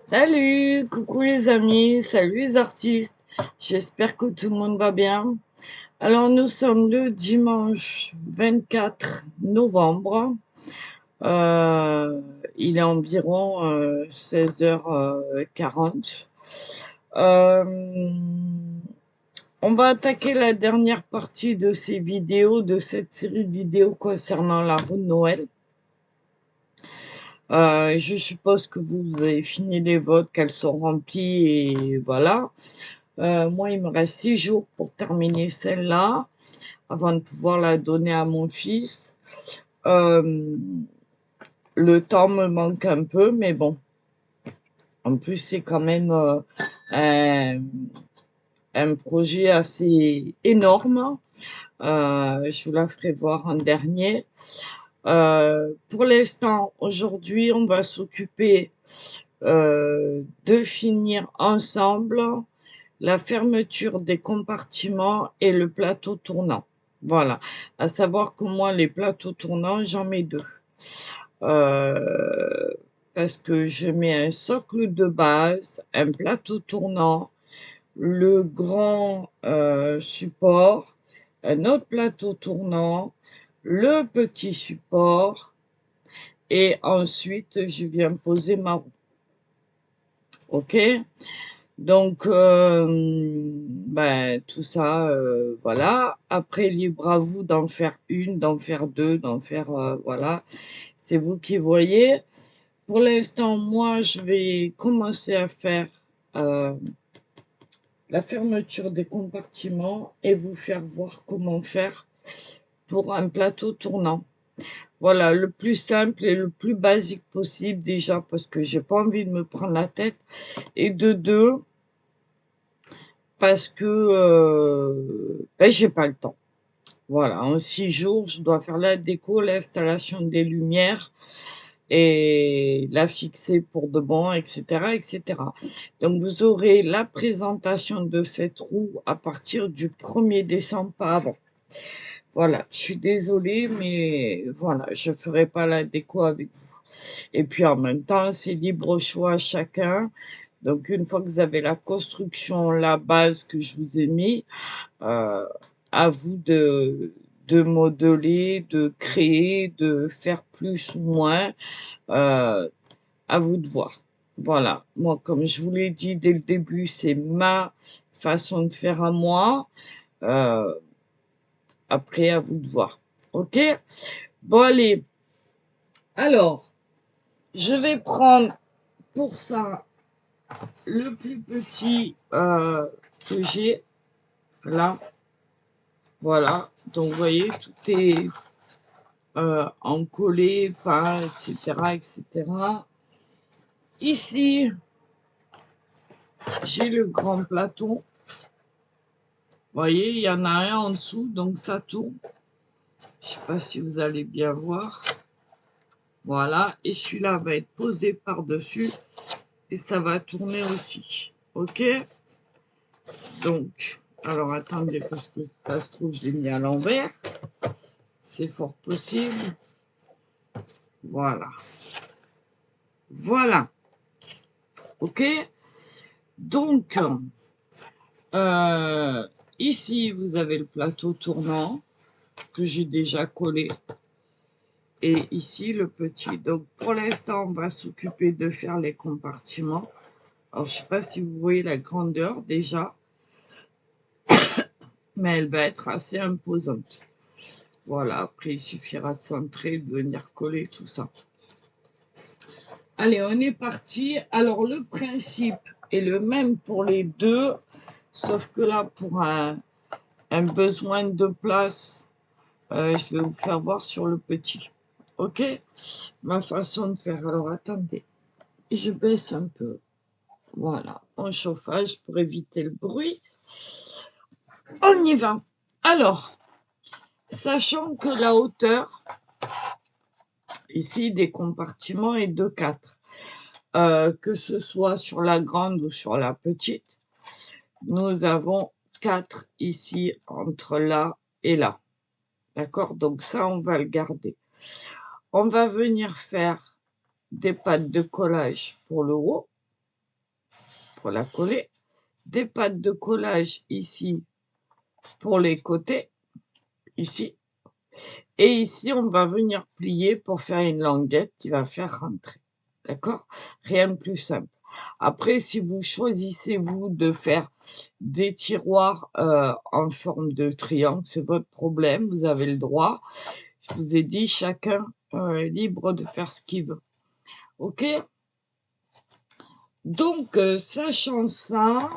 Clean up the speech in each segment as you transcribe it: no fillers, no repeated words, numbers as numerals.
Salut, coucou les amis, salut les artistes. J'espère que tout le monde va bien. Alors nous sommes le dimanche 24 novembre. Euh, il est environ 16h40. On va attaquer la dernière partie de ces vidéos, de cette série de vidéos concernant la roue de Noël. Je suppose que vous avez fini les votes, qu'elles sont remplies et voilà. Moi, il me reste 6 jours pour terminer celle-là, avant de pouvoir la donner à mon fils. Le temps me manque un peu, mais bon. En plus, c'est quand même un, un projet assez énorme. Je vous la ferai voir en dernier. Pour l'instant, aujourd'hui, on va s'occuper de finir ensemble la fermeture des compartiments et le plateau tournant. Voilà. À savoir que moi, les plateaux tournants, j'en mets 2. Euh, Parce que je mets un socle de base, un plateau tournant, le grand support, un autre plateau tournant, le petit support, et ensuite je viens poser ma roue. Ok? Donc, ben, tout ça, voilà. Après, libre à vous d'en faire une, d'en faire deux, d'en faire, voilà. C'est vous qui voyez. Pour l'instant, moi, je vais commencer à faire euh, la fermeture des compartiments et vous faire voir comment faire pour un plateau tournant. Voilà, le plus simple et le plus basique possible déjà parce que j'ai pas envie de me prendre la tête. Et de deux, parce que ben, j'ai pas le temps. Voilà, en 6 jours, je dois faire la déco, l'installation des lumières et la fixer pour de bon, etc., etc. Donc, vous aurez la présentation de cette roue à partir du 1er décembre, pas avant. Voilà, je suis désolée, mais voilà, je ferai pas la déco avec vous. Et puis, en même temps, c'est libre choix à chacun. Donc, une fois que vous avez la construction, la base que je vous ai mis, euh, à vous de modeler, de créer, de faire plus ou moins, euh, à vous de voir. Voilà, moi, comme je vous l'ai dit dès le début, c'est ma façon de faire à moi. Euh, Après, à vous de voir. Ok? Bon, allez. Alors, je vais prendre pour ça le plus petit que j'ai là. Voilà. Donc, vous voyez, tout est encollé, peint, etc., etc. Ici, j'ai le grand plateau. Vous voyez, il y en a un en dessous, donc ça tourne. Je sais pas si vous allez bien voir. Voilà. Et celui-là va être posé par-dessus et ça va tourner aussi. Ok? Donc, alors attendez, parce que ça se trouve, je l'ai mis à l'envers. C'est fort possible. Voilà. Voilà. Ok? Donc, ici, vous avez le plateau tournant que j'ai déjà collé. Et ici, le petit. Donc, pour l'instant, on va s'occuper de faire les compartiments. Alors, je ne sais pas si vous voyez la grandeur déjà, mais elle va être assez imposante. Voilà, après, il suffira de centrer, de venir coller tout ça. Allez, on est parti. Alors, le principe est le même pour les deux, sauf que là, pour un besoin de place, je vais vous faire voir sur le petit. Ok? Ma façon de faire. Alors, attendez. Je baisse un peu. Voilà, en chauffage pour éviter le bruit. On y va. Alors, sachant que la hauteur, ici, des compartiments est de 4. Que ce soit sur la grande ou sur la petite, nous avons 4 ici entre là et là. D'accord? Donc ça, on va le garder. On va venir faire des pattes de collage pour le haut. pour la coller, des pattes de collage ici pour les côtés, ici, et ici on va venir plier pour faire une languette qui va faire rentrer, d'accord? Rien de plus simple. Après, si vous choisissez, vous, de faire des tiroirs en forme de triangle, c'est votre problème, vous avez le droit. Je vous ai dit, chacun est libre de faire ce qu'il veut. OK? Donc, sachant ça,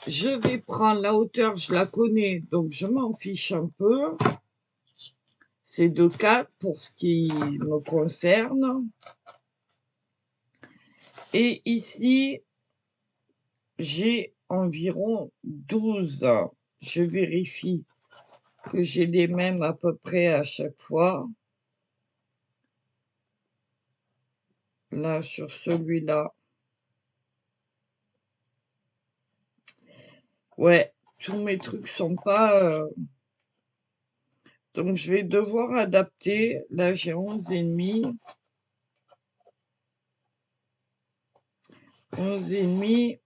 je vais prendre la hauteur, je la connais, donc je m'en fiche un peu. C'est de 4 pour ce qui me concerne. Et ici, j'ai environ 12. Je vérifie que j'ai les mêmes à peu près à chaque fois. Là, sur celui-là. Ouais, tous mes trucs sont pas... Donc, je vais devoir adapter. Là, j'ai 11,5. 11,5.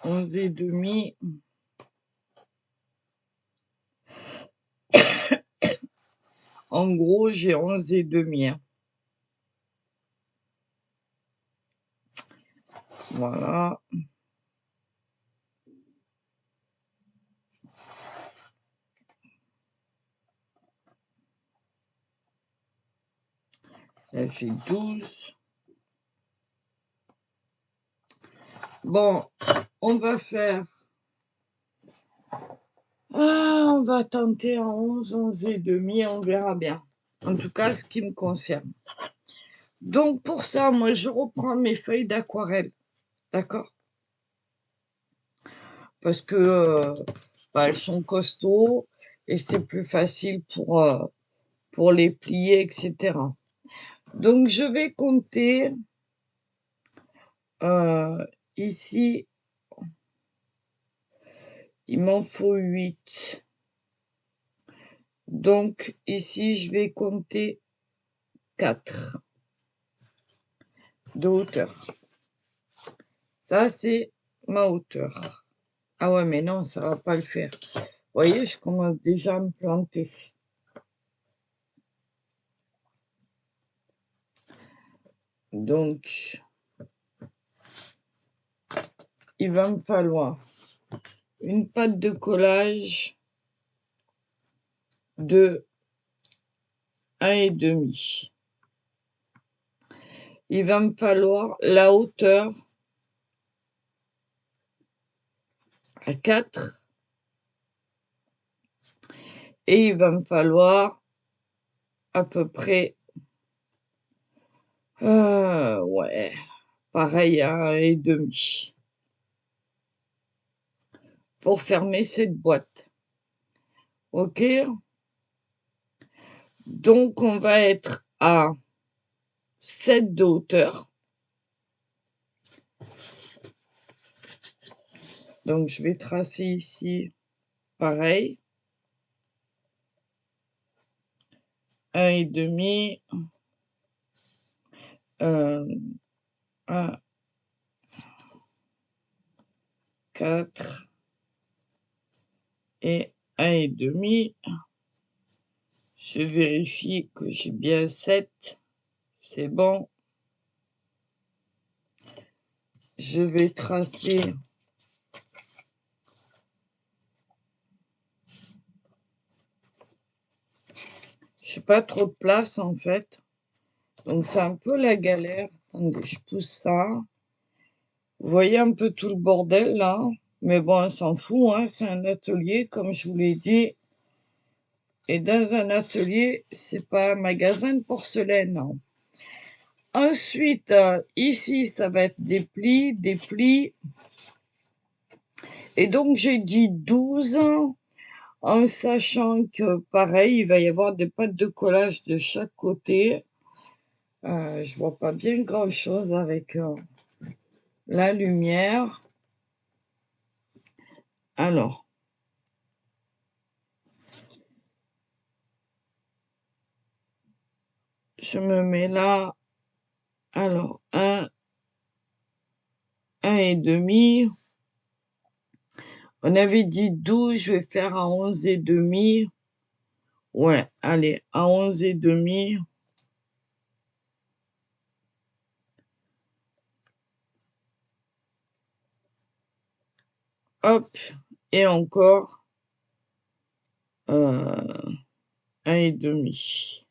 11,5. En gros, j'ai 11,5. Hein. Voilà. Là, j'ai 12. Bon, on va faire... on va tenter en 11, 11,5, on verra bien. En tout cas, ce qui me concerne. Donc, pour ça, moi, je reprends mes feuilles d'aquarelle. D'accord? Parce que elles sont costauds et c'est plus facile pour les plier, etc. Donc, je vais compter ici, il m'en faut 8. Donc, ici, je vais compter 4 de hauteur. Ça, c'est ma hauteur. Ah ouais, mais non, ça va pas le faire. Vous voyez, je commence déjà à me planter. Donc, il va me falloir une pâte de collage de 1,5. Il va me falloir la hauteur à 4. Et il va me falloir à peu près, ouais, pareil à 1,5 pour fermer cette boîte. OK? Donc, on va être à 7 de hauteur. Donc, je vais tracer ici, pareil. 1,5. 1, 4 et 1,5. Je vérifie que j'ai bien 7. C'est bon. Je vais tracer j'ai pas trop de place en fait. Donc c'est un peu la galère. Attendez, je pousse ça. Vous voyez un peu tout le bordel là. Mais bon, on s'en fout, hein. C'est un atelier, comme je vous l'ai dit. Et dans un atelier, c'est pas un magasin de porcelaine. Hein. Ensuite, ici, ça va être des plis, des plis. Et donc, j'ai dit 12, en sachant que, pareil, il va y avoir des pattes de collage de chaque côté. Je vois pas bien grand-chose avec la lumière. Alors, je me mets là Alors, 1,5. On avait dit 12, je vais faire à 11,5. Ouais, allez, à 11,5. Hop, et encore 1,5.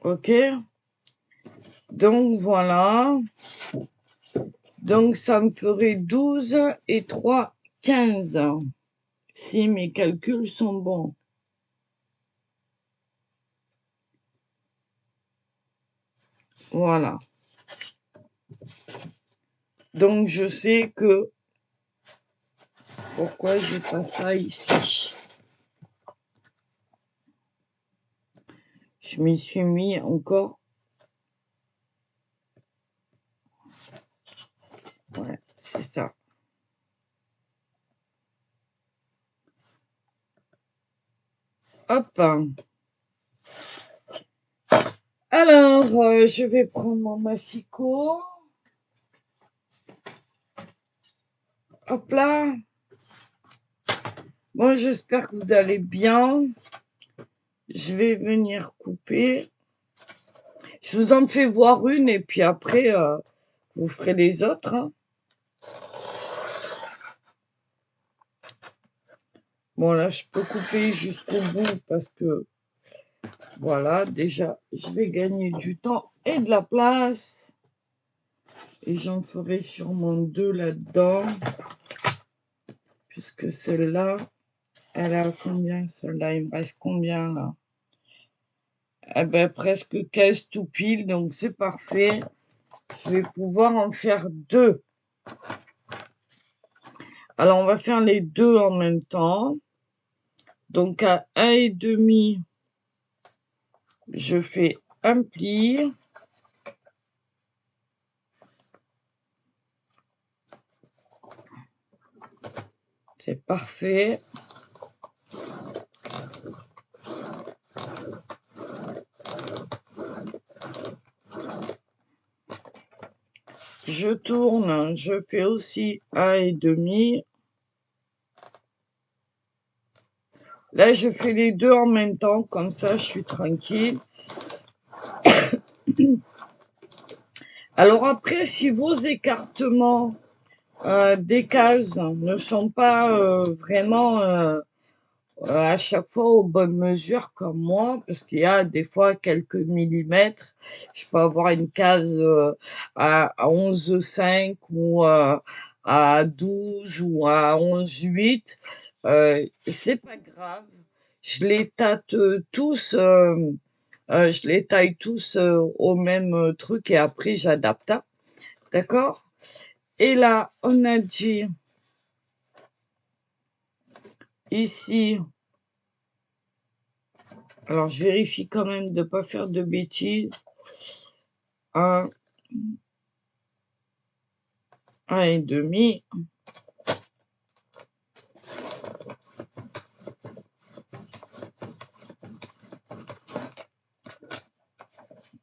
Ok, donc voilà. Donc ça me ferait 12 et 3, 15. Si mes calculs sont bons. Voilà. Donc je sais que pourquoi j'ai pas ça ici. Je m'y suis mis encore. Ouais, c'est ça. Hop. Alors, je vais prendre mon massicot. Hop là. Bon, j'espère que vous allez bien. Je vais venir couper. Je vous en fais voir une et puis après, vous ferez les autres. Hein. Bon, là, je peux couper jusqu'au bout parce que, voilà, déjà, je vais gagner du temps et de la place. Et j'en ferai sûrement 2 là-dedans. Puisque celle-là, elle a combien, celle-là? Il me reste combien, là? Eh ben, presque 15 tout pile, donc c'est parfait. Je vais pouvoir en faire 2. Alors, on va faire les 2 en même temps. Donc, à 1,5, je fais un pli. C'est parfait. Je tourne, je fais aussi 1,5. Là, je fais les 2 en même temps, comme ça, je suis tranquille. Alors après, si vos écartements des cases ne sont pas vraiment à chaque fois aux bonnes mesures comme moi, parce qu'il y a des fois quelques millimètres, je peux avoir une case à 11,5 ou à 12 ou à 11,8, c'est pas grave. Je les tâte tous, je les taille tous au même truc et après j'adapte. Hein. D'accord? Et là, on a dit ici, alors je vérifie quand même de ne pas faire de bêtises. 1, 1,5.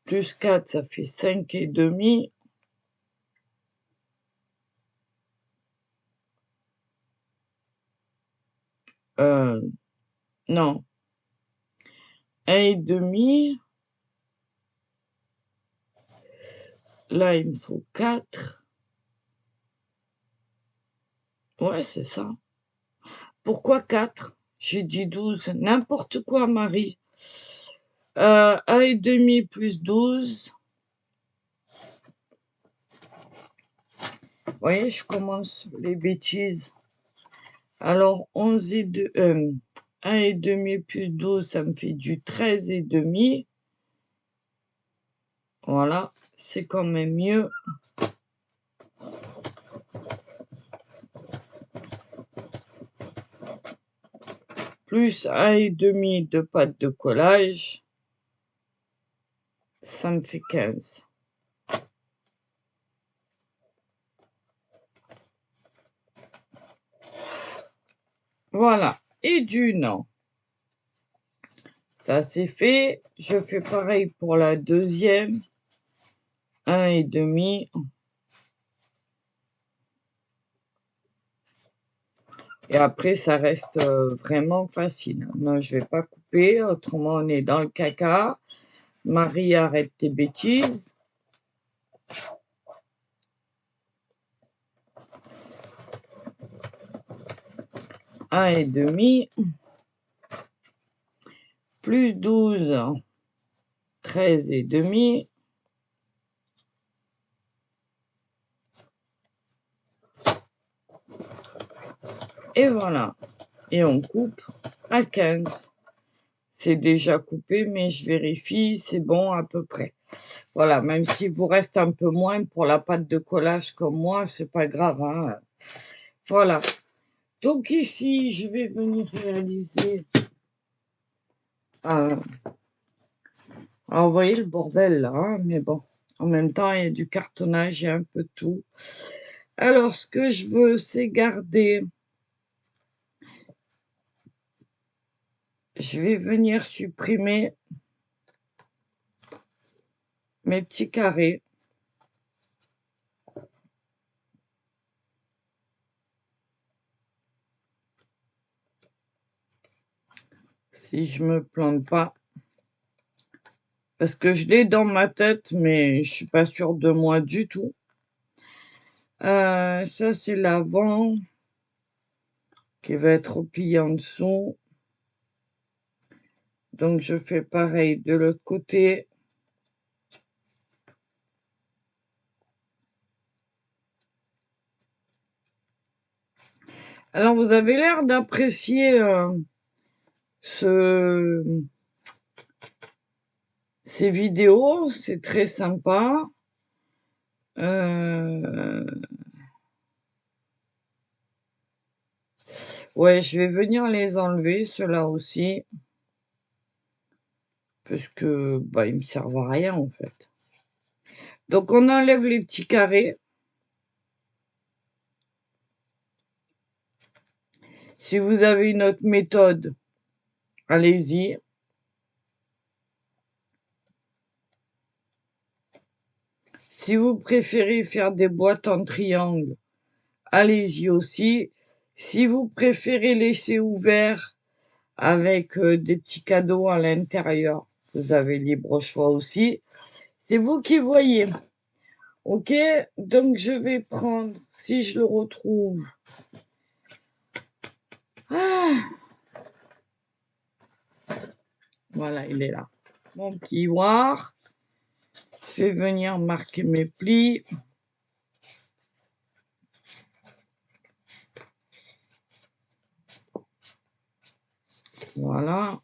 Plus 4, ça fait 5,5. Non. 1,5. Là, il me faut 4. Ouais, c'est ça. Pourquoi 4? J'ai dit 12. N'importe quoi, Marie. 1,5 plus 12. Vous voyez, je commence les bêtises. Alors, 1,5 plus 12, ça me fait du 13,5. Voilà, c'est quand même mieux. Plus 1,5 de pâte de collage, ça me fait 15. Voilà. et d'une. Ça c'est fait. Je fais pareil pour la deuxième. 1,5. Et après, ça reste vraiment facile. Non, je vais pas couper, autrement on est dans le caca. Marie, arrête tes bêtises. Un et demi. Plus 12. 13,5. Et voilà. Et on coupe à 15. C'est déjà coupé, mais je vérifie, c'est bon à peu près. Voilà, même s'il vous reste un peu moins pour la pâte de collage comme moi, c'est pas grave, hein. Voilà. Donc ici, je vais venir réaliser... alors, vous voyez le bordel là, hein, mais bon. En même temps, il y a du cartonnage, il y a un peu de tout. Alors, ce que je veux, c'est garder... Je vais venir supprimer mes petits carrés. Si je me plante pas. Parce que je l'ai dans ma tête, mais je suis pas sûre de moi du tout. Ça, c'est l'avant qui va être replié en dessous. Donc, je fais pareil de l'autre côté. Alors, vous avez l'air d'apprécier ces vidéos. C'est très sympa. Ouais, je vais venir les enlever, ceux-là aussi. Parce que, bah, ils me servent à rien, en fait. Donc, on enlève les petits carrés. Si vous avez une autre méthode, allez-y. Si vous préférez faire des boîtes en triangle, allez-y aussi. Si vous préférez laisser ouvert avec des petits cadeaux à l'intérieur, vous avez libre choix aussi. C'est vous qui voyez. Ok, donc je vais prendre, si je le retrouve. Voilà, il est là. Mon plioir. Je vais venir marquer mes plis. Voilà.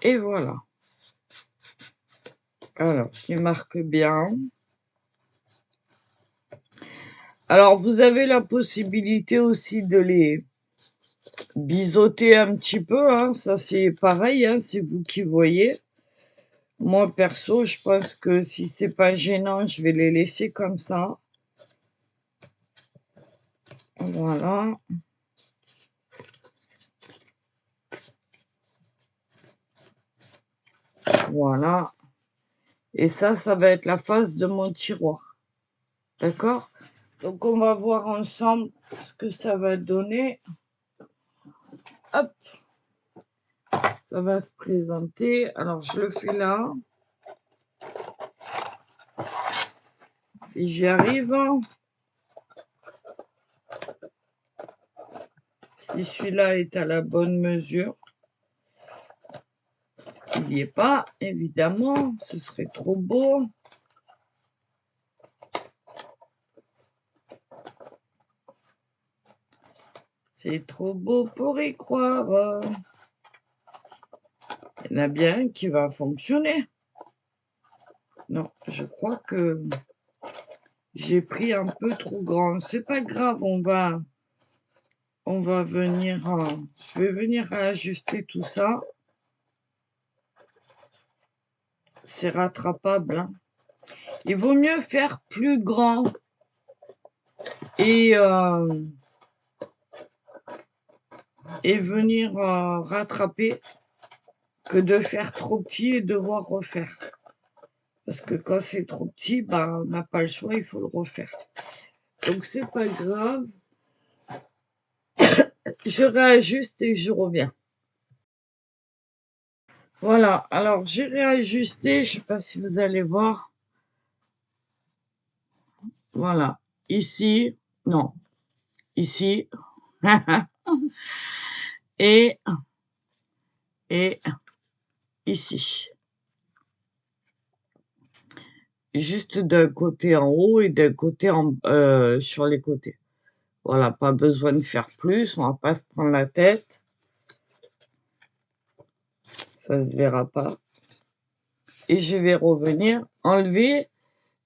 Et voilà. Alors, je les marque bien. Alors, vous avez la possibilité aussi de les biseauter un petit peu, hein. Ça, c'est pareil, hein, c'est vous qui voyez. Moi, perso, je pense que si c'est pas gênant, je vais les laisser comme ça. Voilà. Voilà. Et ça va être la face de mon tiroir. D'accord? Donc, on va voir ensemble ce que ça va donner. Hop. Ça va se présenter. Alors, je le fais là. Si j'y arrive. Si celui-là est à la bonne mesure. Il n'y est pas, évidemment. Ce serait trop beau. C'est trop beau pour y croire. Il y en a bien un qui va fonctionner. Non, je crois que j'ai pris un peu trop grand. C'est pas grave, on va venir... je vais venir ajuster tout ça. C'est rattrapable, hein. Il vaut mieux faire plus grand et, et venir rattraper que de faire trop petit et devoir refaire. Parce que quand c'est trop petit, bah, on n'a pas le choix, il faut le refaire. Donc c'est pas grave. Je réajuste et je reviens. Voilà, alors j'ai réajusté, je sais pas si vous allez voir. Voilà, ici, non, ici, et, et ici. Juste d'un côté en haut et d'un côté sur les côtés. Voilà, pas besoin de faire plus, on va pas se prendre la tête. Ça se verra pas. Et je vais revenir enlever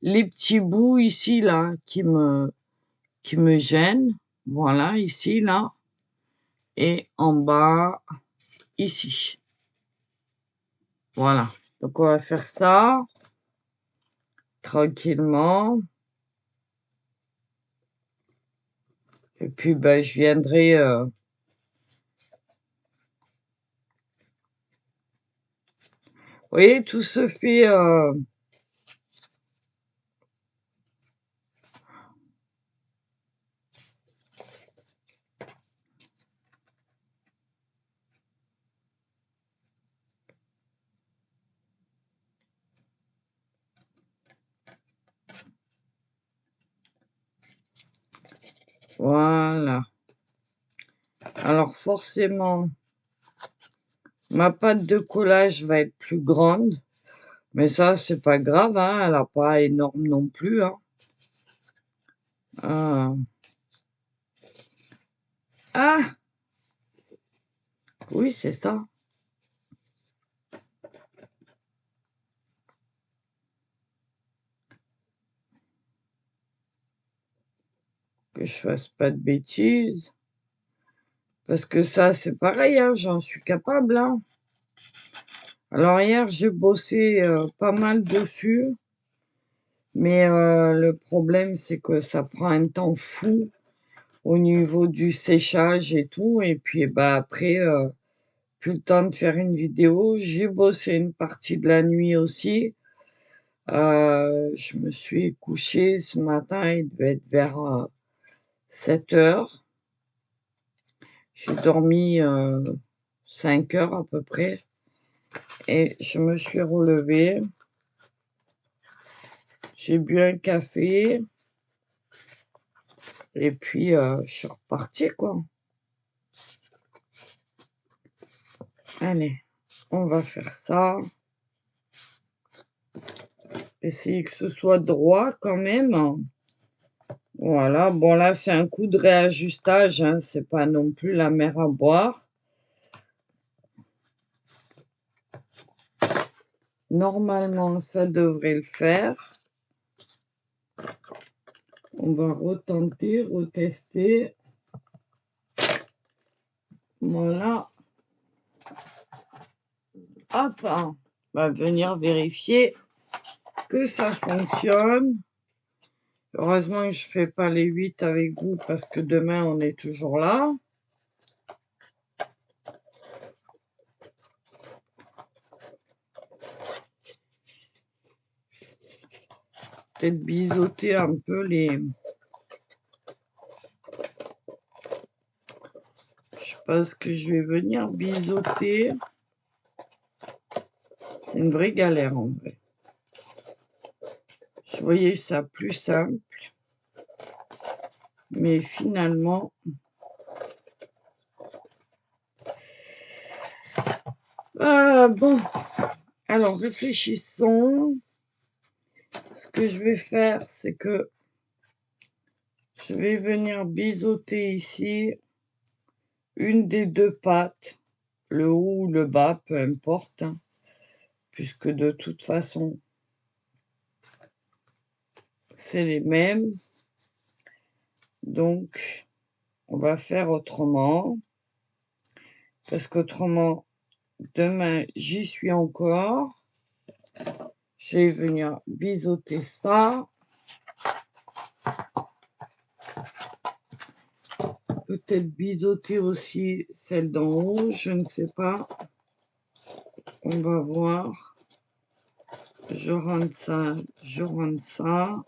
les petits bouts ici, là, qui me gênent. Voilà, ici, là. Et en bas, ici. Voilà. Donc, on va faire ça tranquillement. Et puis, ben, je viendrai... Vous voyez, tout se fait... Voilà. Alors, forcément, ma pâte de collage va être plus grande. Mais ça, c'est pas grave, hein, elle n'a pas énorme non plus, hein. Ah. Ah! Oui, c'est ça. Que je fasse pas de bêtises. Parce que ça, c'est pareil, hein, j'en suis capable, hein. Alors hier, j'ai bossé pas mal dessus. Mais le problème, c'est que ça prend un temps fou au niveau du séchage et tout. Et puis, bah, après, plus le temps de faire une vidéo. J'ai bossé une partie de la nuit aussi. Je me suis couchée ce matin, il devait être vers 7 heures. J'ai dormi 5 heures à peu près. Et je me suis relevée. J'ai bu un café. Et puis, je suis repartie, quoi. Allez, on va faire ça. Essayer que ce soit droit quand même. Voilà, bon là c'est un coup de réajustage, hein, c'est pas non plus la mer à boire. Normalement ça devrait le faire. On va retenter, retester. Voilà. Hop, on va venir vérifier que ça fonctionne. Heureusement que je fais pas les 8 avec vous parce que demain on est toujours là. Peut-être biseauter un peu les... Je pense que je vais venir biseauter. C'est une vraie galère en vrai. Je voyais ça plus simple. Mais finalement... bon. Alors, réfléchissons. Ce que je vais faire, c'est que je vais venir biseauter ici une des deux pattes, le haut ou le bas, peu importe, hein, puisque de toute façon, c'est les mêmes. Donc, on va faire autrement, parce qu'autrement, demain, j'y suis encore. Je vais venir biseauter ça. peut-être biseauter aussi celle d'en haut, je ne sais pas. On va voir. Je rentre ça, je rentre ça.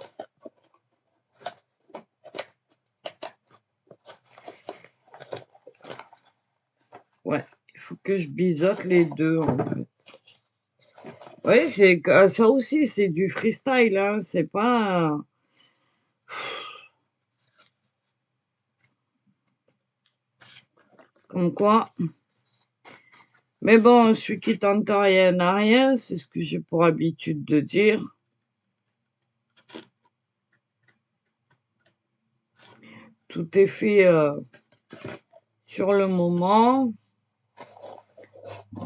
Ouais, il faut que je biseaute les deux en fait. Oui, c'est ça aussi, c'est du freestyle, hein, c'est pas. Comme quoi. Mais bon, celui qui tente rien n'a rien, c'est ce que j'ai pour habitude de dire. Tout est fait sur le moment.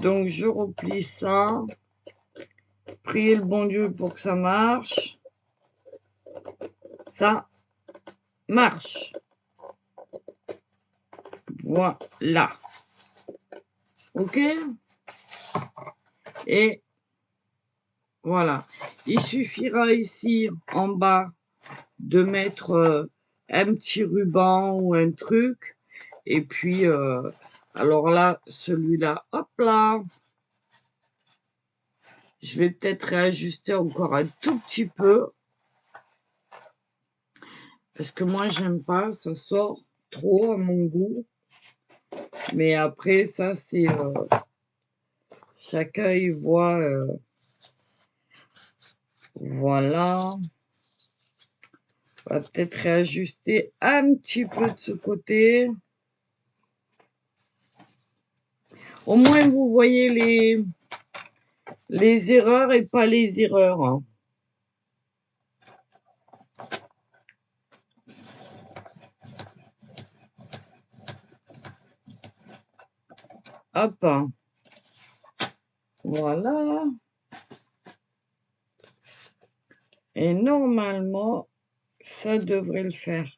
Donc je replie ça. Priez le bon Dieu pour que ça marche. Ça marche. Voilà. Ok? Et voilà. Il suffira ici en bas de mettre un petit ruban ou un truc. Et puis, alors là, celui-là, hop là. Je vais peut-être réajuster encore un tout petit peu. Parce que moi, j'aime pas, ça sort trop à mon goût. Mais après, ça, c'est... chacun y voit... voilà. On va peut-être réajuster un petit peu de ce côté. Au moins, vous voyez les erreurs et pas les erreurs. Hein. Hop. Voilà. Et normalement, ça devrait le faire.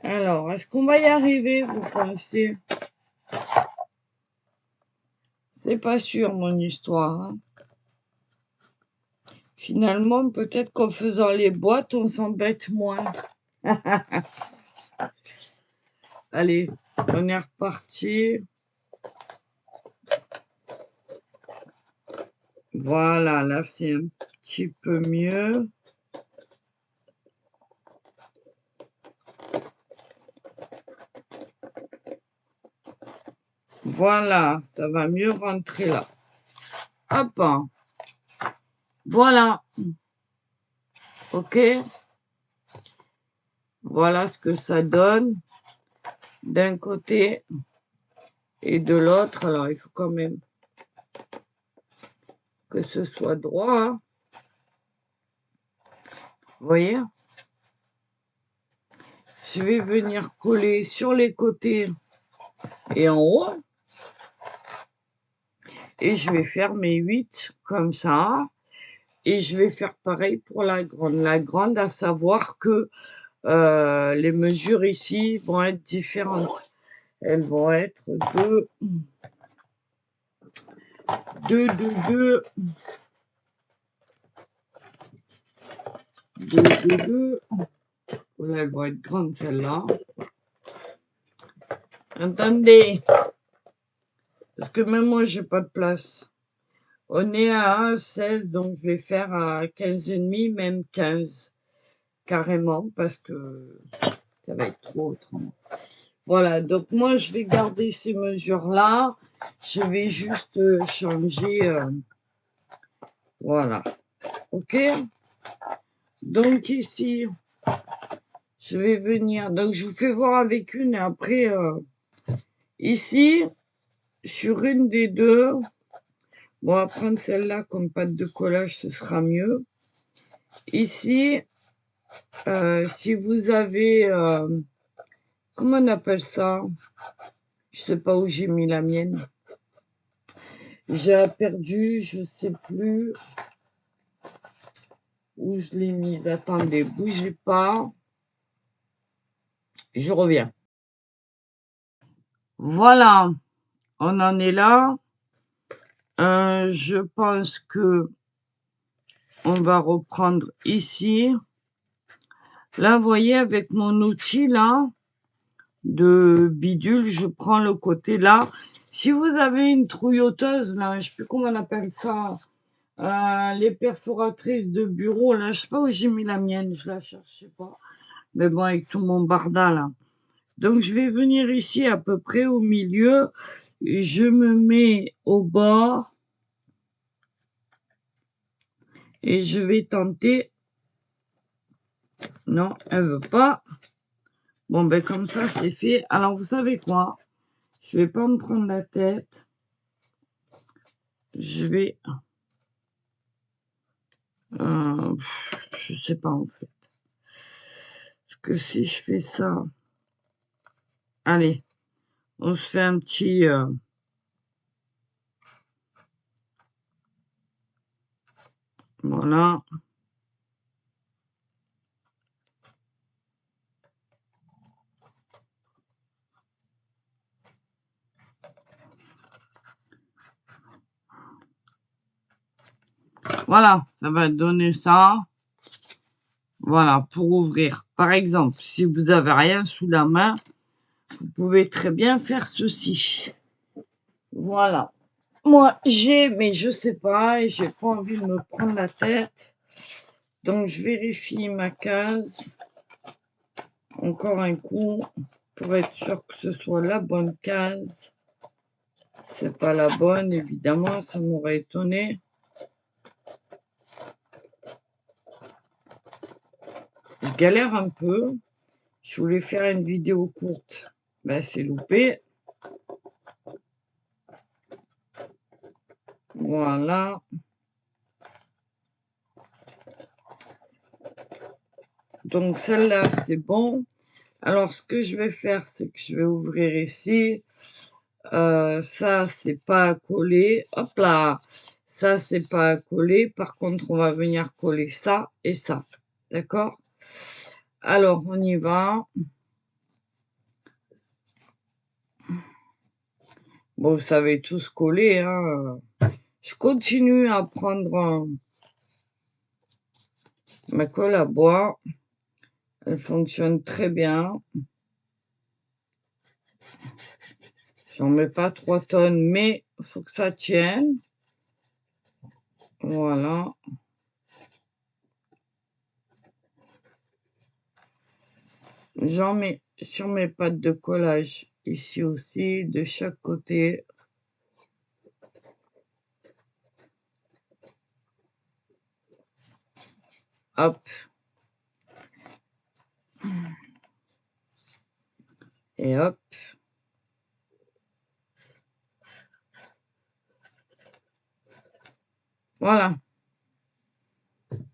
Alors, est-ce qu'on va y arriver, vous pensez? C'est pas sûr, mon histoire. Hein. Finalement, peut-être qu'en faisant les boîtes, on s'embête moins. Allez, on est reparti. Voilà, là, c'est un petit peu mieux. Voilà, ça va mieux rentrer là. Hop. Voilà. OK. Voilà ce que ça donne d'un côté et de l'autre. Alors, il faut quand même que ce soit droit. Hein. Vous voyez? Je vais venir coller sur les côtés et en haut. Et je vais faire mes 8 comme ça. Et je vais faire pareil pour la grande. La grande, à savoir que les mesures ici vont être différentes. Elles vont être de 2, 2, 2, 2, 2, 2. Ouais, elles vont être grandes celles-là. Attendez, parce que même moi, j'ai pas de place. On est à 16, donc je vais faire à 15,5, même 15, carrément, parce que ça va être trop autrement. Voilà, donc moi, je vais garder ces mesures-là. Je vais juste changer. Voilà. OK? Donc ici, je vais venir. Donc, je vous fais voir avec une et après, ici, sur une des deux, bon, on va prendre celle-là comme pâte de collage, ce sera mieux. Ici, si vous avez, comment on appelle ça? Je sais pas où j'ai mis la mienne. J'ai perdu, je sais plus où je l'ai mise. Attendez, bougez pas. Je reviens. Voilà, on en est là. Je pense que on va reprendre ici. Là, vous voyez, avec mon outil, là, de bidule, je prends le côté là. Si vous avez une trouilloteuse, là, je sais plus comment on appelle ça, les perforatrices de bureau, là, je sais pas où j'ai mis la mienne, je la cherche, je sais pas. Mais bon, avec tout mon barda, là. Donc, je vais venir ici, à peu près au milieu. Je me mets au bord. Et je vais tenter. Non, elle veut pas. Bon, ben, comme ça, c'est fait. Alors, vous savez quoi? Je vais pas me prendre la tête. Je vais... je sais pas, en fait. Parce que si je fais ça... Allez, on se fait un petit... voilà. Voilà, ça va donner ça. Voilà, pour ouvrir. Par exemple, si vous avez rien sous la main, vous pouvez très bien faire ceci. Voilà. Moi, j'ai, mais je sais pas, et j'ai pas envie de me prendre la tête. Donc, je vérifie ma case. Encore un coup, pour être sûr que ce soit la bonne case. C'est pas la bonne, évidemment, ça m'aurait étonné. Je galère un peu. Je voulais faire une vidéo courte. Ben, c'est loupé. Voilà. Donc, celle-là, c'est bon. Alors, ce que je vais faire, c'est que je vais ouvrir ici. Ça, c'est pas à coller. Hop là. Ça, c'est pas à coller. Par contre, on va venir coller ça et ça. D'accord? Alors, on y va. Bon, vous savez tous coller, hein. Je continue à prendre ma colle à bois. Elle fonctionne très bien. J'en mets pas 3 tonnes, mais il faut que ça tienne. Voilà. J'en mets sur mes pattes de collage ici aussi, de chaque côté. Hop. Et hop. Voilà.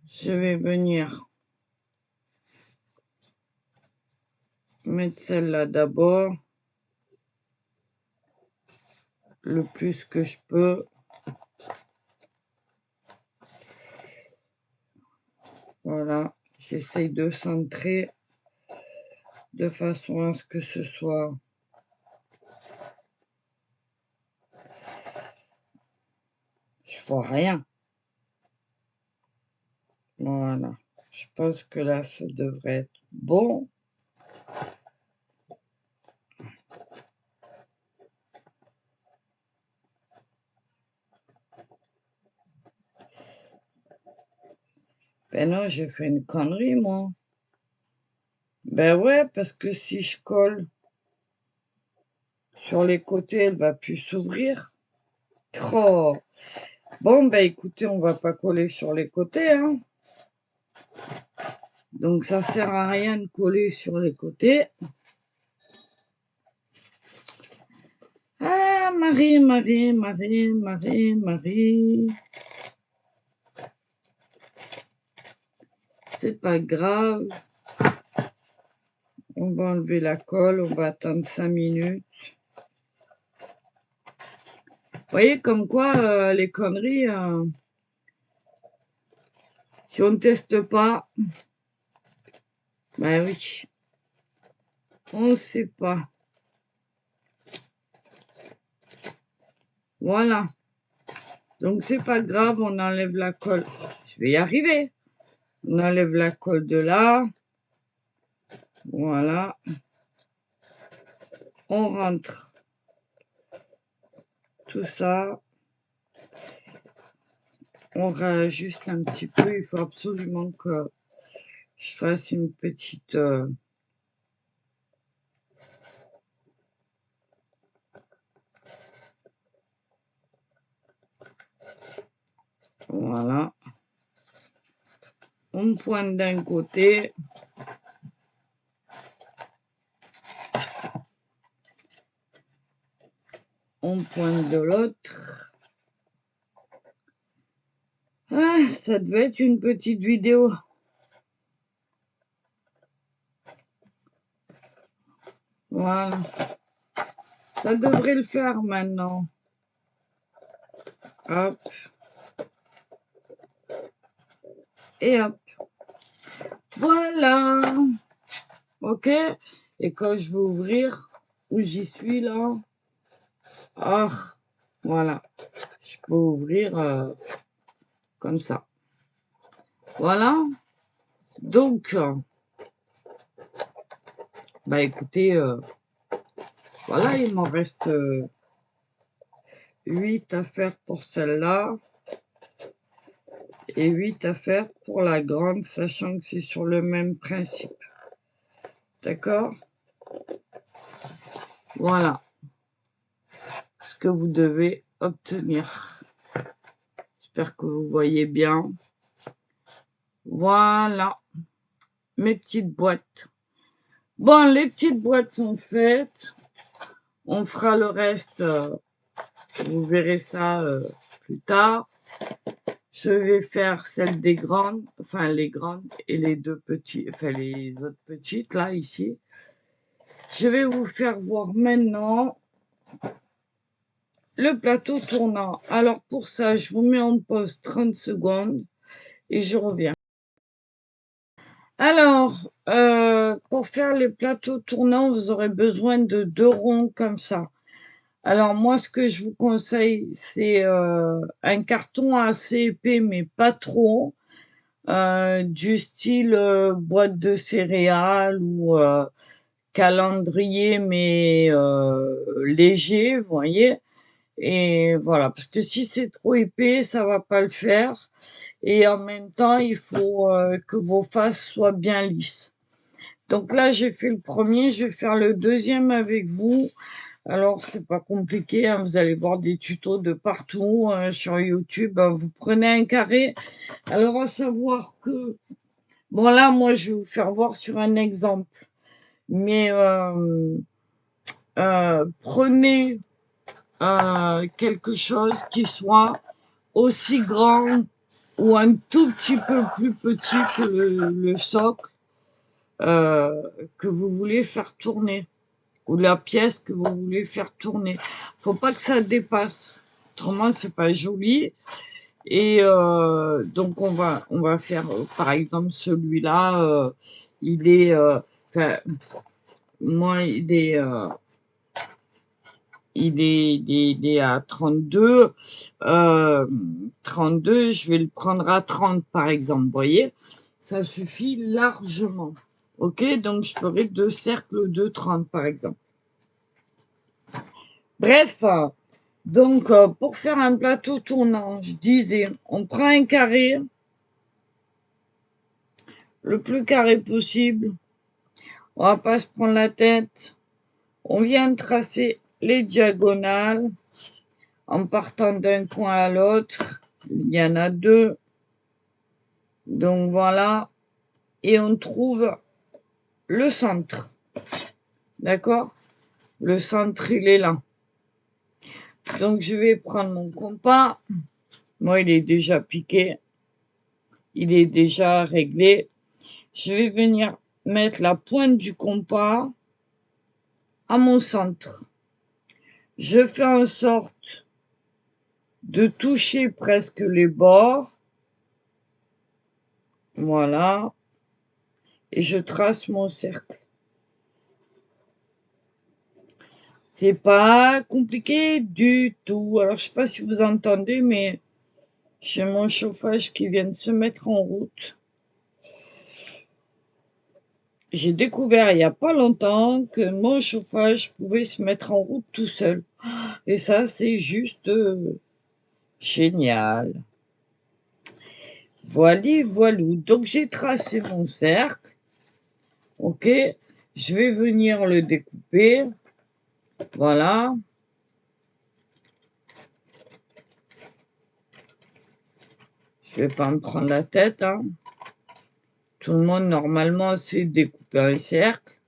Je vais venir mettre celle-là d'abord. Le plus que je peux. Voilà. J'essaye de centrer de façon à ce que ce soit... Je vois rien. Voilà. Je pense que là, ça devrait être bon. Ben non, j'ai fait une connerie, moi. Ben ouais, parce que si je colle sur les côtés, elle va plus s'ouvrir. Oh. Bon, ben écoutez, on va pas coller sur les côtés, hein. Donc ça sert à rien de coller sur les côtés. Ah, Marie, Marie, Marie, Marie, Marie. C'est pas grave. On va enlever la colle, on va attendre 5 minutes. Vous voyez comme quoi les conneries, si on ne teste pas, ben oui, on ne sait pas. Voilà. Donc c'est pas grave, on enlève la colle. Je vais y arriver. On enlève la colle de là. Voilà. On rentre tout ça. On réajuste un petit peu. Il faut absolument que je fasse une petite... voilà. On pointe d'un côté. On pointe de l'autre. Ah, ça devait être une petite vidéo. Voilà. Ça devrait le faire maintenant. Hop. Et hop. Voilà. Ok. Et quand je vais ouvrir, où j'y suis là. Ah, voilà. Je peux ouvrir comme ça. Voilà. Donc, bah écoutez, voilà, il m'en reste 8 à faire pour celle-là. Et 8 à faire pour la grande, sachant que c'est sur le même principe. D'accord? Voilà ce que vous devez obtenir. J'espère que vous voyez bien. Voilà mes petites boîtes. Bon, les petites boîtes sont faites. On fera le reste. Vous verrez ça plus tard. Je vais faire celle des grandes, enfin les grandes et les deux petits, enfin les autres petites là ici. Je vais vous faire voir maintenant le plateau tournant. Alors pour ça, je vous mets en pause 30 secondes et je reviens. Alors, pour faire les plateaux tournants, vous aurez besoin de 2 ronds comme ça. Alors moi, ce que je vous conseille, c'est un carton assez épais, mais pas trop, du style boîte de céréales ou calendrier, mais léger, vous voyez. Et voilà, parce que si c'est trop épais, ça va pas le faire. Et en même temps, il faut que vos faces soient bien lisses. Donc là, j'ai fait le premier, je vais faire le deuxième avec vous. Alors, c'est pas compliqué, hein, vous allez voir des tutos de partout sur YouTube. Vous prenez un carré. Alors, à savoir que, bon là, moi, je vais vous faire voir sur un exemple. Mais prenez quelque chose qui soit aussi grand ou un tout petit peu plus petit que le socle que vous voulez faire tourner, ou la pièce que vous voulez faire tourner. Faut pas que ça dépasse, autrement c'est pas joli. Et donc on va faire par exemple celui-là, il est, enfin moi il est à 32. 32, je vais le prendre à 30 par exemple, vous voyez. Ça suffit largement. Ok, donc je ferai 2 cercles de 30 par exemple. Bref, donc pour faire un plateau tournant, je disais, on prend un carré, le plus carré possible. On va pas se prendre la tête. On vient tracer les diagonales en partant d'un coin à l'autre. Il y en a 2. Donc voilà. Et on trouve le centre. D'accord? Le centre, il est là. Donc je vais prendre mon compas. Moi, il est déjà piqué. Il est déjà réglé. Je vais venir mettre la pointe du compas à mon centre. Je fais en sorte de toucher presque les bords. Voilà. Et je trace mon cercle. C'est pas compliqué du tout. Alors, je sais pas si vous entendez, mais j'ai mon chauffage qui vient de se mettre en route. j'ai découvert il n'y a pas longtemps que mon chauffage pouvait se mettre en route tout seul. Et ça, c'est juste génial. Voilà, voilou. Donc, j'ai tracé mon cercle. Ok. Je vais venir le découper. Voilà. Je vais pas me prendre la tête, hein. Tout le monde, normalement, sait découper un cercle.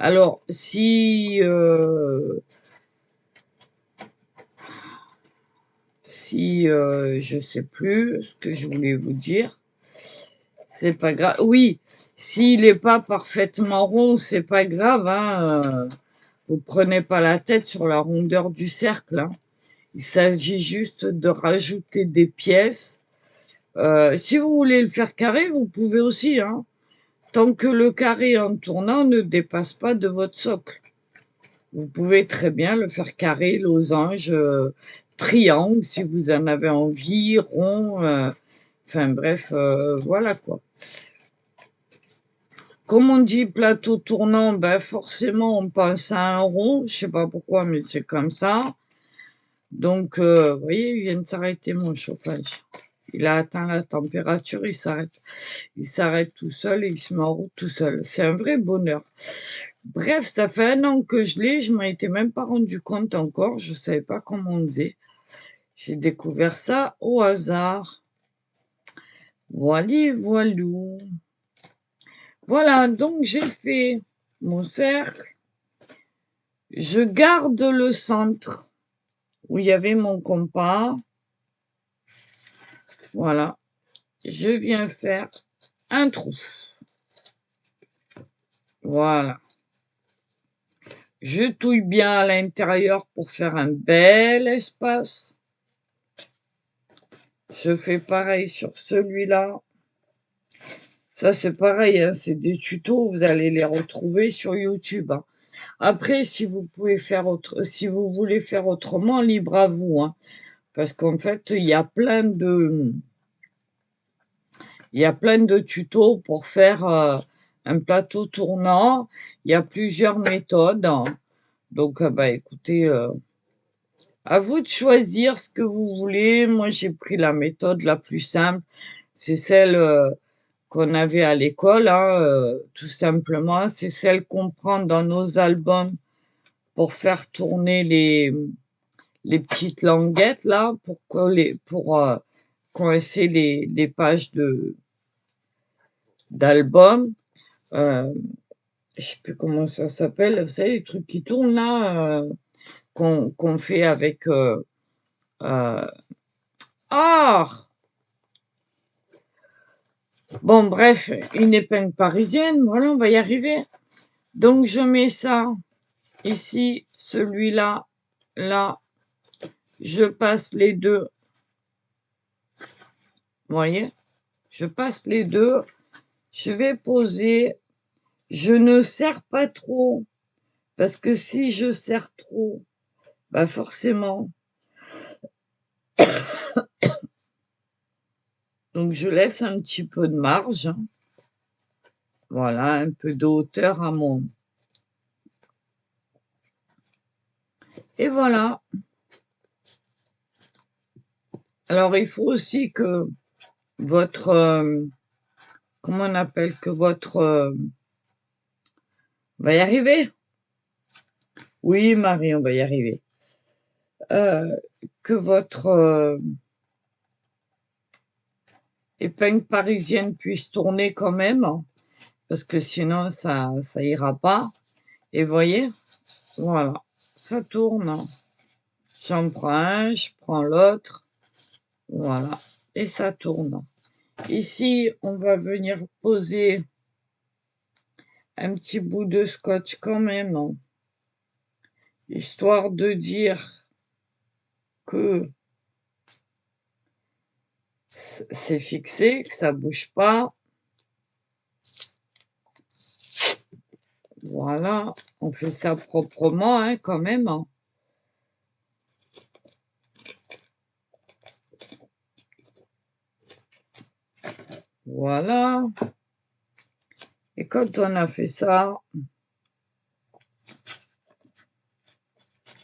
Alors, si je sais plus ce que je voulais vous dire, c'est pas grave. Oui, s'il est pas parfaitement rond, c'est pas grave, hein. Vous prenez pas la tête sur la rondeur du cercle, hein. Il s'agit juste de rajouter des pièces. Si vous voulez le faire carré, vous pouvez aussi, hein. Tant que le carré en tournant ne dépasse pas de votre socle. Vous pouvez très bien le faire carré, losange, triangle, si vous en avez envie, rond, enfin bref, voilà quoi. Comme on dit plateau tournant, ben forcément on pense à un rond, je sais pas pourquoi, mais c'est comme ça. Donc, vous voyez, il vient de s'arrêter mon chauffage. Il a atteint la température, il s'arrête. Il s'arrête tout seul et il se met en route tout seul. C'est un vrai bonheur. Bref, ça fait 1 an que je l'ai, je m'en étais même pas rendu compte encore, je savais pas comment on faisait. J'ai découvert ça au hasard. Voilà, voilou. Voilà, donc j'ai fait mon cercle. Je garde le centre où il y avait mon compas. Voilà. Je viens faire un trou. Voilà. Je touille bien à l'intérieur pour faire un bel espace. Je fais pareil sur celui-là. Ça, c'est pareil, hein, c'est des tutos, vous allez les retrouver sur YouTube, hein. Après, si vous voulez faire autrement, libre à vous, hein, parce qu'en fait, il y a plein de tutos pour faire un plateau tournant. Il y a plusieurs méthodes, hein. Donc, bah, écoutez, à vous de choisir ce que vous voulez. Moi, j'ai pris la méthode la plus simple. C'est celle qu'on avait à l'école, hein, tout simplement. C'est celle qu'on prend dans nos albums pour faire tourner les petites languettes, là, pour coincer les pages d'albums. Euh, je sais plus comment ça s'appelle. Vous savez, les trucs qui tournent là, qu'on fait avec... euh, ah! Bon, bref, une épingle parisienne, voilà, on va y arriver. Donc, je mets ça ici, celui-là, là, je passe les deux. Vous voyez? Je passe les deux. Je vais poser. Je ne serre pas trop, parce que si je serre trop, bah forcément. Donc, je laisse un petit peu de marge, hein. Voilà, un peu de hauteur à mon... Et voilà. Alors, il faut aussi que votre... comment on appelle? Que votre... on va y arriver? Oui, Marie, on va y arriver. Euh, que votre épingle parisienne puisse tourner quand même, hein, parce que sinon, ça ira pas. Et voyez, voilà, ça tourne. J'en prends un, je prends l'autre. Voilà. Et ça tourne. Ici, on va venir poser un petit bout de scotch quand même, hein, histoire de dire que c'est fixé, que ça bouge pas. Voilà. On fait ça proprement, hein, quand même, hein. Voilà. Et quand on a fait ça,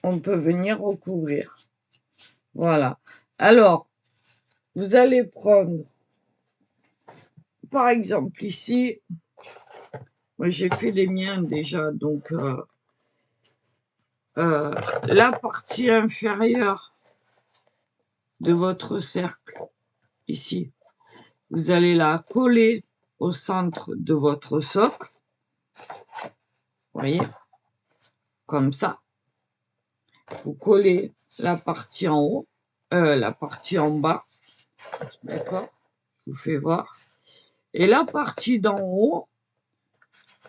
on peut venir recouvrir. Voilà. Alors, vous allez prendre, par exemple ici, moi j'ai fait les miens déjà, donc la partie inférieure de votre cercle, ici, vous allez la coller au centre de votre socle, vous voyez, comme ça. Vous collez la partie en haut, la partie en bas, d'accord? Je vous fais voir. Et la partie d'en haut,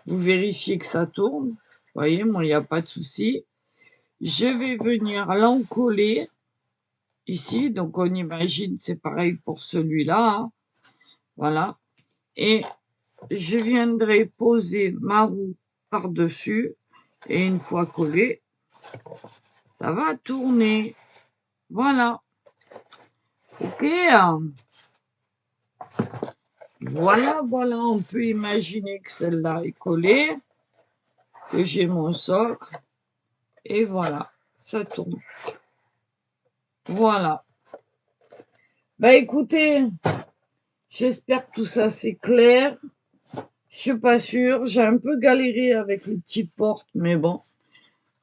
vous vérifiez que ça tourne. Vous voyez, moi, il n'y a pas de souci. Je vais venir l'encoller ici. Donc, on imagine, c'est pareil pour celui-là. Hein. Voilà. Et je viendrai poser ma roue par-dessus. Et une fois collé, ça va tourner. Voilà. OK. Voilà, voilà. On peut imaginer que celle-là est collée. Que j'ai mon socle. Et voilà. Ça tourne. Voilà. Bah écoutez, j'espère que tout ça c'est clair. Je suis pas sûre. J'ai un peu galéré avec les petites portes, mais bon.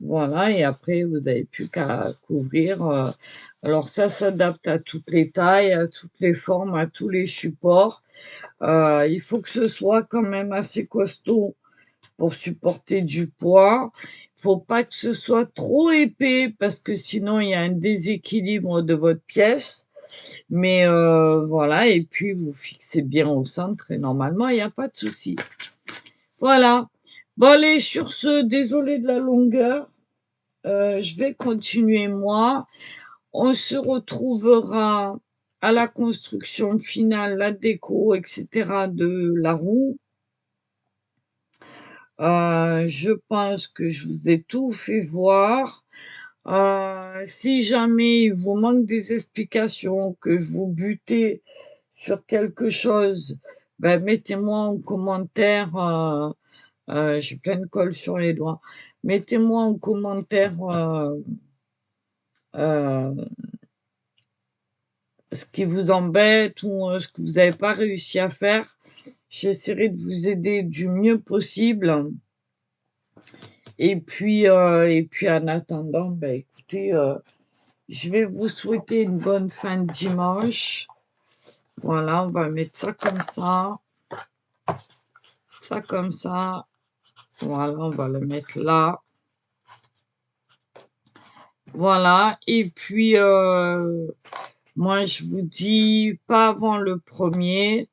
Voilà, et après, vous n'avez plus qu'à couvrir. Alors ça s'adapte à toutes les tailles, à toutes les formes, à tous les supports. Il faut que ce soit quand même assez costaud pour supporter du poids. Il faut pas que ce soit trop épais parce que sinon il y a un déséquilibre de votre pièce. Mais voilà, et puis vous fixez bien au centre et normalement il n'y a pas de souci. Voilà. Bon allez, sur ce, désolé de la longueur. Je vais continuer moi. On se retrouvera à la construction finale, la déco, etc. de la roue. Je pense que je vous ai tout fait voir. Si jamais il vous manque des explications, que vous butez sur quelque chose, ben mettez-moi en commentaire. J'ai plein de colle sur les doigts. Mettez-moi en commentaire euh, ce qui vous embête ou ce que vous n'avez pas réussi à faire. J'essaierai de vous aider du mieux possible. Et puis en attendant, ben écoutez, je vais vous souhaiter une bonne fin de dimanche. Voilà, on va mettre ça comme ça. Ça comme ça. Voilà, on va le mettre là. Voilà, et puis moi je vous dis pas avant le 1er,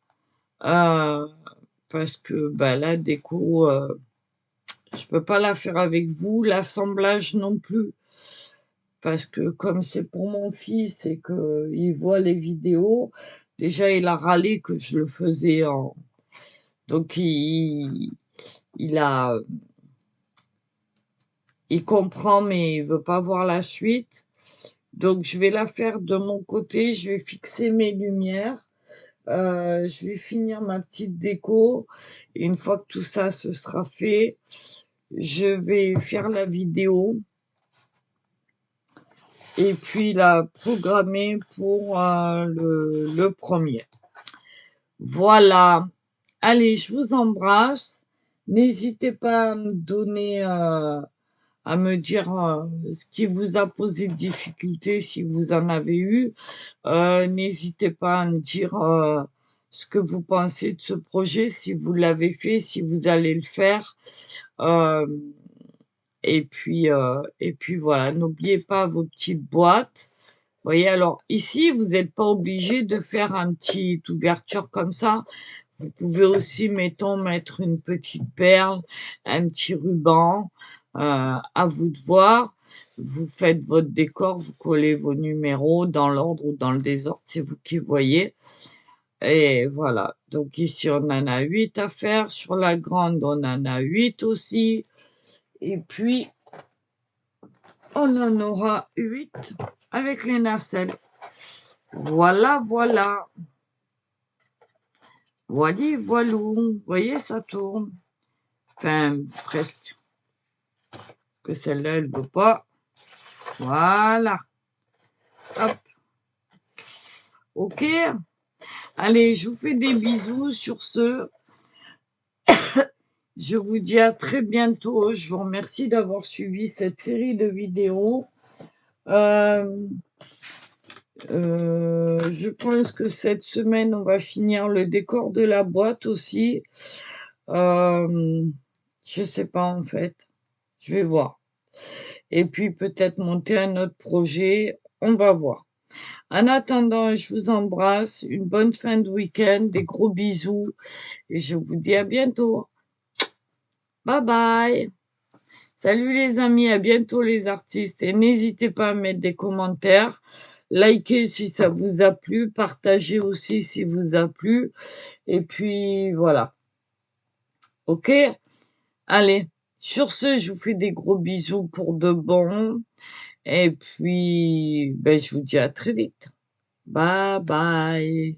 parce que bah, la déco, je peux pas la faire avec vous, l'assemblage non plus, parce que comme c'est pour mon fils et qu'il voit les vidéos, déjà il a râlé que je le faisais en... Donc il a... Il comprend mais il veut pas voir la suite. Donc je vais la faire de mon côté, je vais fixer mes lumières, je vais finir ma petite déco. Et une fois que tout ça se sera fait, je vais faire la vidéo et puis la programmer pour le 1er. Voilà. Allez, je vous embrasse. N'hésitez pas à me donner, à me dire ce qui vous a posé de difficulté si vous en avez eu. N'hésitez pas à me dire ce que vous pensez de ce projet, si vous l'avez fait, si vous allez le faire. Euh, et puis voilà, n'oubliez pas vos petites boîtes. Vous voyez, alors ici, vous n'êtes pas obligé de faire un petit ouverture comme ça. Vous pouvez aussi, mettons, mettre une petite perle, un petit ruban, à vous de voir. Vous faites votre décor, vous collez vos numéros dans l'ordre ou dans le désordre, c'est vous qui voyez. Et voilà, donc ici, on en a 8 à faire. Sur la grande, on en a 8 aussi. Et puis, on en aura 8 avec les nacelles. Voilà, voilà. Voili, voilou. Vous voyez, ça tourne. Enfin, presque. Que celle-là, elle veut pas. Voilà. Hop. OK. Allez, je vous fais des bisous sur ce. Je vous dis à très bientôt. Je vous remercie d'avoir suivi cette série de vidéos. Je pense que cette semaine, on va finir le décor de la boîte aussi. Je sais pas en fait. Je vais voir. Et puis peut-être monter un autre projet. On va voir. En attendant, je vous embrasse. Une bonne fin de week-end. Des gros bisous. Et je vous dis à bientôt. Bye bye. Salut les amis, à bientôt les artistes. Et n'hésitez pas à mettre des commentaires. Likez si ça vous a plu. Partagez aussi si vous a plu. Et puis voilà. OK? Allez. Sur ce, je vous fais des gros bisous pour de bon. Et puis, ben, je vous dis à très vite. Bye bye.